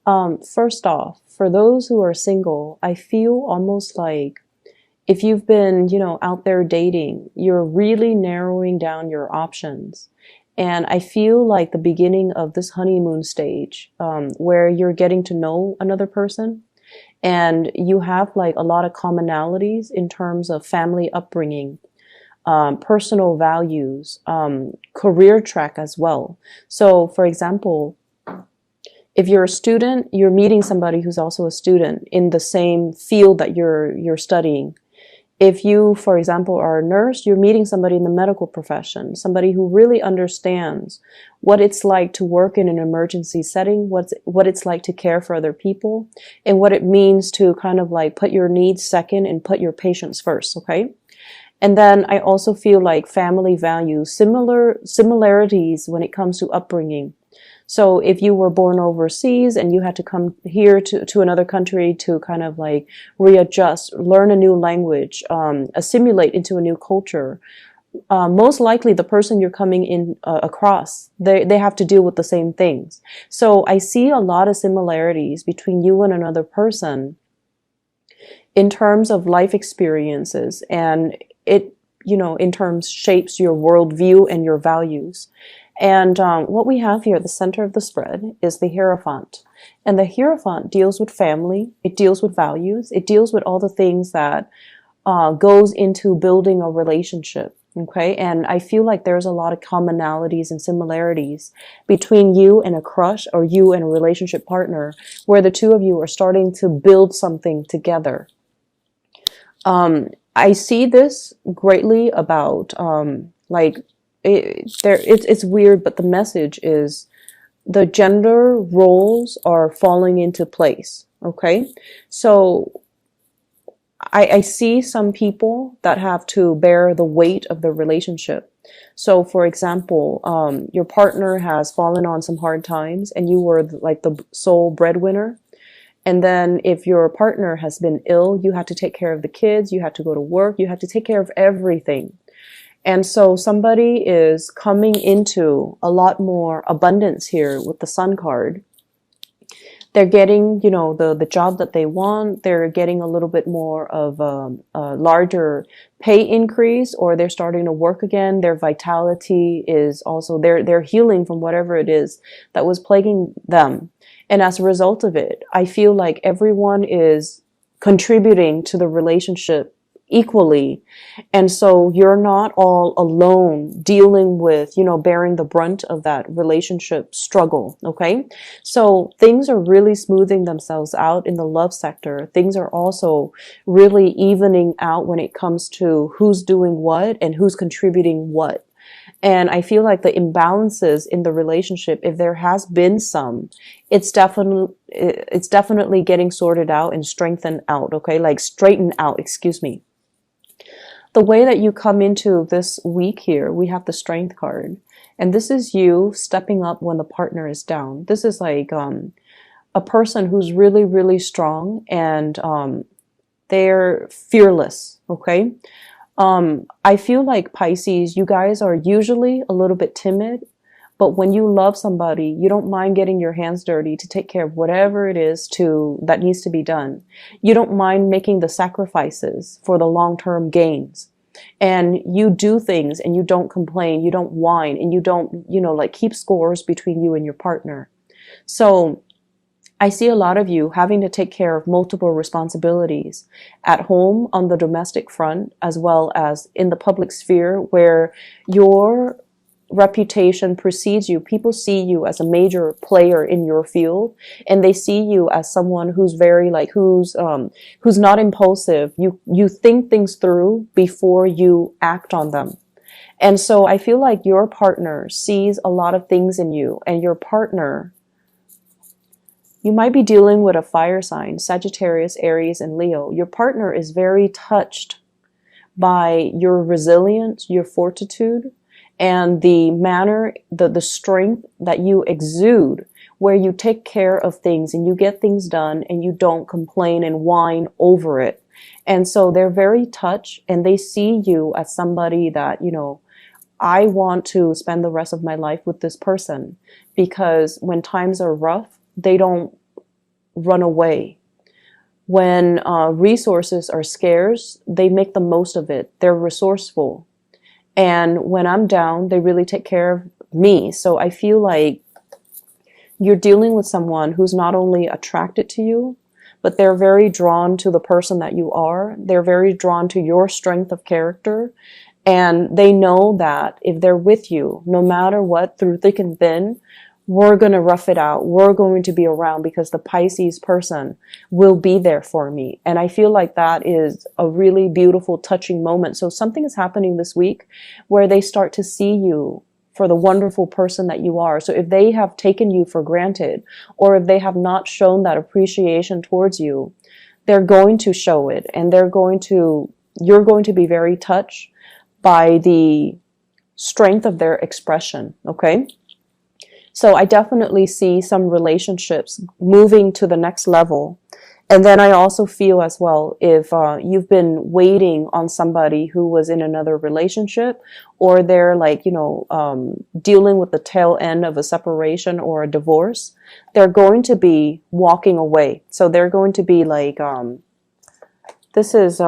First off, for those who are single, I feel almost like if you've been, out there dating, you're really narrowing down your options. And I feel like the beginning of this honeymoon stage, where you're getting to know another person and you have like a lot of commonalities in terms of family upbringing, personal values, career track as well. So, for example, if you're a student, you're meeting somebody who's also a student in the same field that you're studying. If you, for example, are a nurse, you're meeting somebody in the medical profession, somebody who really understands what it's like to work in an emergency setting, what it's like to care for other people, and what it means to kind of like put your needs second and put your patients first, okay? And then I also feel like family values, similarities when it comes to upbringing. So if you were born overseas and you had to come here to another country to kind of like readjust, learn a new language, assimilate into a new culture, most likely the person you're coming in across, they have to deal with the same things. So I see a lot of similarities between you and another person in terms of life experiences, and it, in terms shapes your worldview and your values. And what we have here at the center of the spread is the Hierophant. And the Hierophant deals with family, it deals with values, it deals with all the things that goes into building a relationship. Okay, and I feel like there's a lot of commonalities and similarities between you and a crush or you and a relationship partner, where the two of you are starting to build something together. I see this greatly about it's weird, but the message is the gender roles are falling into place. Okay, so I see some people that have to bear the weight of the relationship. So, for example, your partner has fallen on some hard times and you were like the sole breadwinner. And then if your partner has been ill, you had to take care of the kids, you had to go to work, you had to take care of everything. And so somebody is coming into a lot more abundance here with the Sun card. They're getting, the job that they want. They're getting a little bit more of a larger pay increase, or they're starting to work again. Their vitality is also, they're healing from whatever it is that was plaguing them. And as a result of it, I feel like everyone is contributing to the relationship equally. And so you're not all alone dealing with, bearing the brunt of that relationship struggle. Okay. So things are really smoothing themselves out in the love sector. Things are also really evening out when it comes to who's doing what and who's contributing what. And I feel like the imbalances in the relationship, if there has been some, it's definitely getting sorted out and strengthened out. Okay. Like straightened out, excuse me. The way that you come into this week here, we have the Strength card. And this is you stepping up when the partner is down. This is like a person who's really, really strong and they're fearless, okay? I feel like Pisces, you guys are usually a little bit timid, but when you love somebody, you don't mind getting your hands dirty to take care of whatever it is that needs to be done. You don't mind making the sacrifices for the long-term gains. And you do things and you don't complain, you don't whine, and you don't, keep scores between you and your partner. So I see a lot of you having to take care of multiple responsibilities at home on the domestic front, as well as in the public sphere where your reputation precedes you. People see you as a major player in your field, and they see you as someone who's very who's not impulsive. You think things through before you act on them. And so I feel like your partner sees a lot of things in you, and your partner, you might be dealing with a fire sign, Sagittarius, Aries, and Leo. Your partner is very touched by your resilience, your fortitude, and the manner, the strength that you exude, where you take care of things and you get things done and you don't complain and whine over it. And so they're very touched, and they see you as somebody that, I want to spend the rest of my life with this person, because when times are rough, they don't run away. When resources are scarce, they make the most of it. They're resourceful. And when I'm down, they really take care of me. So I feel like you're dealing with someone who's not only attracted to you, but they're very drawn to the person that you are. They're very drawn to your strength of character. And they know that if they're with you, no matter what, through thick and thin, we're going to rough it out. We're going to be around because the Pisces person will be there for me. And I feel like that is a really beautiful, touching moment. So something is happening this week where they start to see you for the wonderful person that you are. So if they have taken you for granted, or if they have not shown that appreciation towards you, they're going to show it, and you're going to be very touched by the strength of their expression. Okay. So I definitely see some relationships moving to the next level. And then I also feel as well, if you've been waiting on somebody who was in another relationship, or they're like, dealing with the tail end of a separation or a divorce, they're going to be walking away. So they're going to be like, this is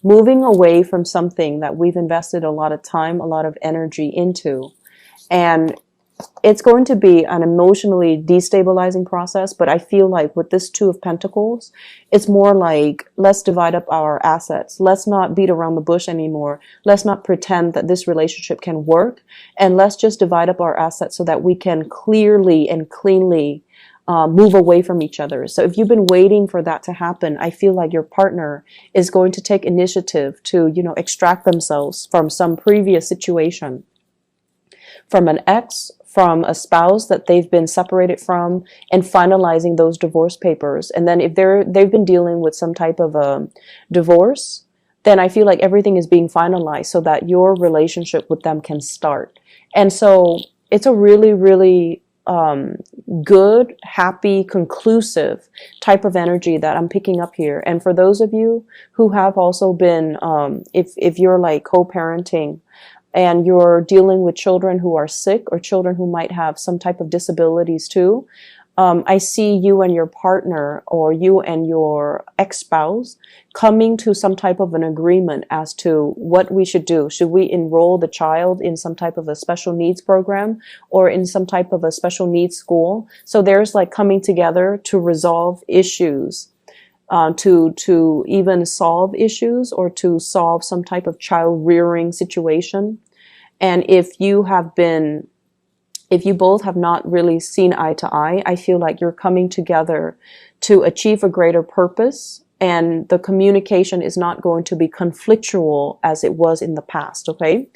moving away from something that we've invested a lot of time, a lot of energy into. And it's going to be an emotionally destabilizing process, but I feel like with this Two of Pentacles, it's more like, let's divide up our assets. Let's not beat around the bush anymore. Let's not pretend that this relationship can work, and let's just divide up our assets so that we can clearly and cleanly move away from each other. So if you've been waiting for that to happen, I feel like your partner is going to take initiative to, extract themselves from some previous situation, from an ex, from a spouse that they've been separated from, and finalizing those divorce papers. And then if they've been dealing with some type of a divorce, then I feel like everything is being finalized so that your relationship with them can start. And so it's a really, really good, happy, conclusive type of energy that I'm picking up here. And for those of you who have also been, if you're like co-parenting, and you're dealing with children who are sick, or children who might have some type of disabilities too, I see you and your partner, or you and your ex-spouse, coming to some type of an agreement as to what we should do. Should we enroll the child in some type of a special needs program, or in some type of a special needs school? So there's like coming together to resolve issues. To even solve issues, or to solve some type of child rearing situation. And if you both have not really seen eye to eye, I feel like you're coming together to achieve a greater purpose, and the communication is not going to be conflictual as it was in the past. Okay.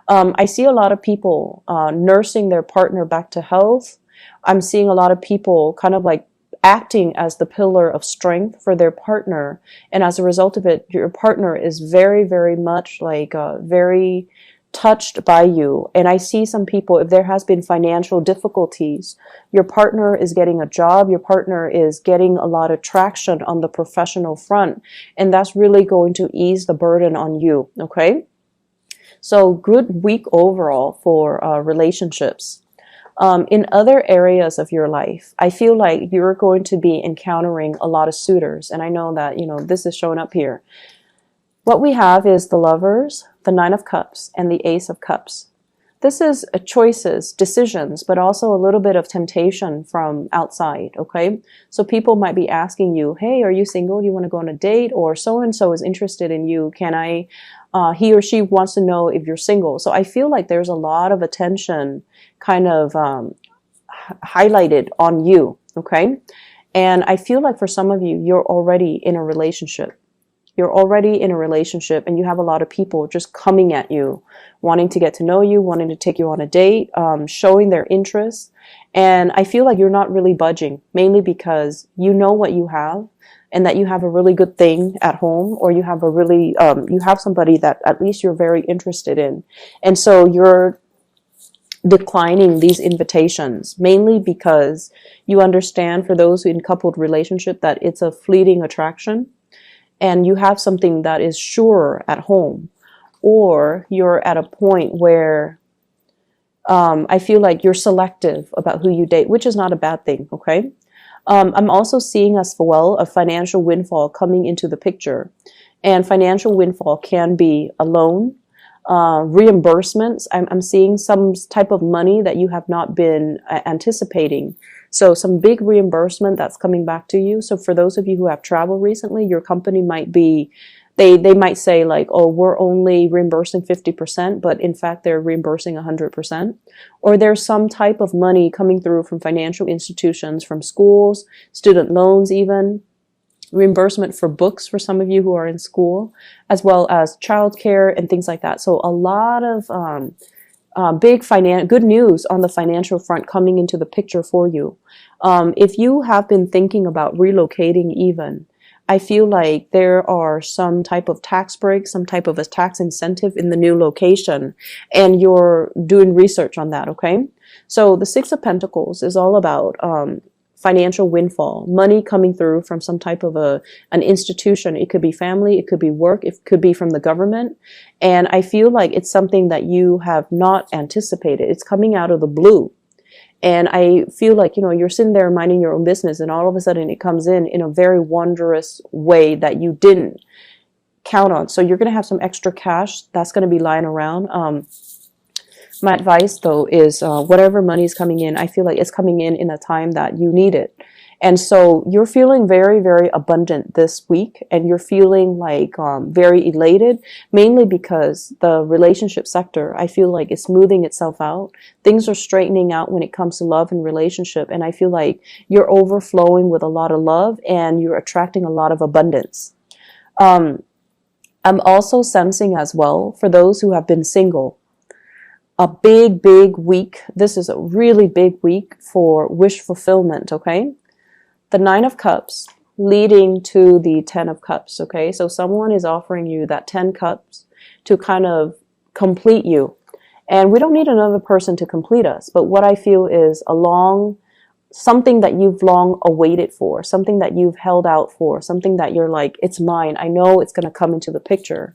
I see a lot of people nursing their partner back to health. I'm seeing a lot of people kind of like acting as the pillar of strength for their partner. And as a result of it, your partner is very, very much like very touched by you. And I see some people, if there has been financial difficulties, your partner is getting a job, your partner is getting a lot of traction on the professional front, and that's really going to ease the burden on you. Okay. So good week overall for relationships. In other areas of your life, I feel like you're going to be encountering a lot of suitors. And I know that, this is showing up here. What we have is the Lovers, the Nine of Cups, and the Ace of Cups. This is choices, decisions, but also a little bit of temptation from outside, okay? So people might be asking you, hey, are you single? Do you want to go on a date? Or so-and-so is interested in you. He or she wants to know if you're single. So I feel like there's a lot of attention kind of highlighted on you, okay? And I feel like for some of you, you're already in a relationship. You're already in a relationship, and you have a lot of people just coming at you, wanting to get to know you, wanting to take you on a date, showing their interest. And I feel like you're not really budging, mainly because you know what you have, and that you have a really good thing at home, or you have you have somebody that at least you're very interested in. And so you're declining these invitations, mainly because you understand, for those in coupled relationship, that it's a fleeting attraction. And you have something that is sure at home, or you're at a point where I feel like you're selective about who you date, which is not a bad thing, okay? I'm also seeing as well a financial windfall coming into the picture. And financial windfall can be a loan, reimbursements. I'm seeing some type of money that you have not been anticipating. So some big reimbursement that's coming back to you. So for those of you who have traveled recently, your company might be, they might say like, oh, we're only reimbursing 50%, but in fact, they're reimbursing 100%. Or there's some type of money coming through from financial institutions, from schools, student loans even, reimbursement for books for some of you who are in school, as well as childcare and things like that. So a lot of good news on the financial front coming into the picture for you. If you have been thinking about relocating even, I feel like there are some type of tax break, some type of a tax incentive in the new location, and you're doing research on that, okay? So the Six of Pentacles is all about financial windfall, money coming through from some type of an institution. It could be family, it could be work, it could be from the government. And I feel like it's something that you have not anticipated. It's coming out of the blue. And I feel like, you're sitting there minding your own business, and all of a sudden it comes in a very wondrous way that you didn't count on. So you're going to have some extra cash that's going to be lying around. My advice, though, is whatever money is coming in, I feel like it's coming in a time that you need it. And so you're feeling very, very abundant this week, and you're feeling like very elated, mainly because the relationship sector, I feel like, is smoothing itself out. Things are straightening out when it comes to love and relationship, and I feel like you're overflowing with a lot of love, and you're attracting a lot of abundance. I'm also sensing as well, for those who have been single, a big, big week. This is a really big week for wish fulfillment, okay? The Nine of Cups leading to the Ten of Cups, okay? So someone is offering you that 10 cups to kind of complete you. And we don't need another person to complete us, but what I feel is something that you've long awaited for, something that you've held out for, something that you're like, it's mine. I know it's going to come into the picture.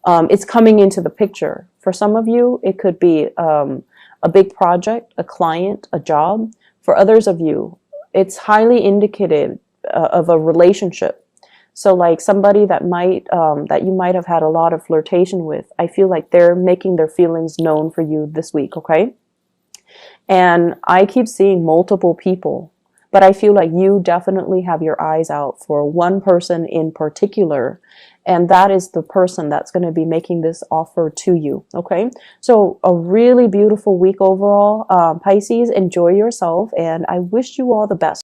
It's coming into the picture. For some of you, it could be a big project, a client, a job. For others of you, it's highly indicative of a relationship. So like somebody that you might have had a lot of flirtation with, I feel like they're making their feelings known for you this week, okay? And I keep seeing multiple people, but I feel like you definitely have your eyes out for one person in particular, and that is the person that's going to be making this offer to you, okay? So a really beautiful week overall. Pisces, enjoy yourself, and I wish you all the best.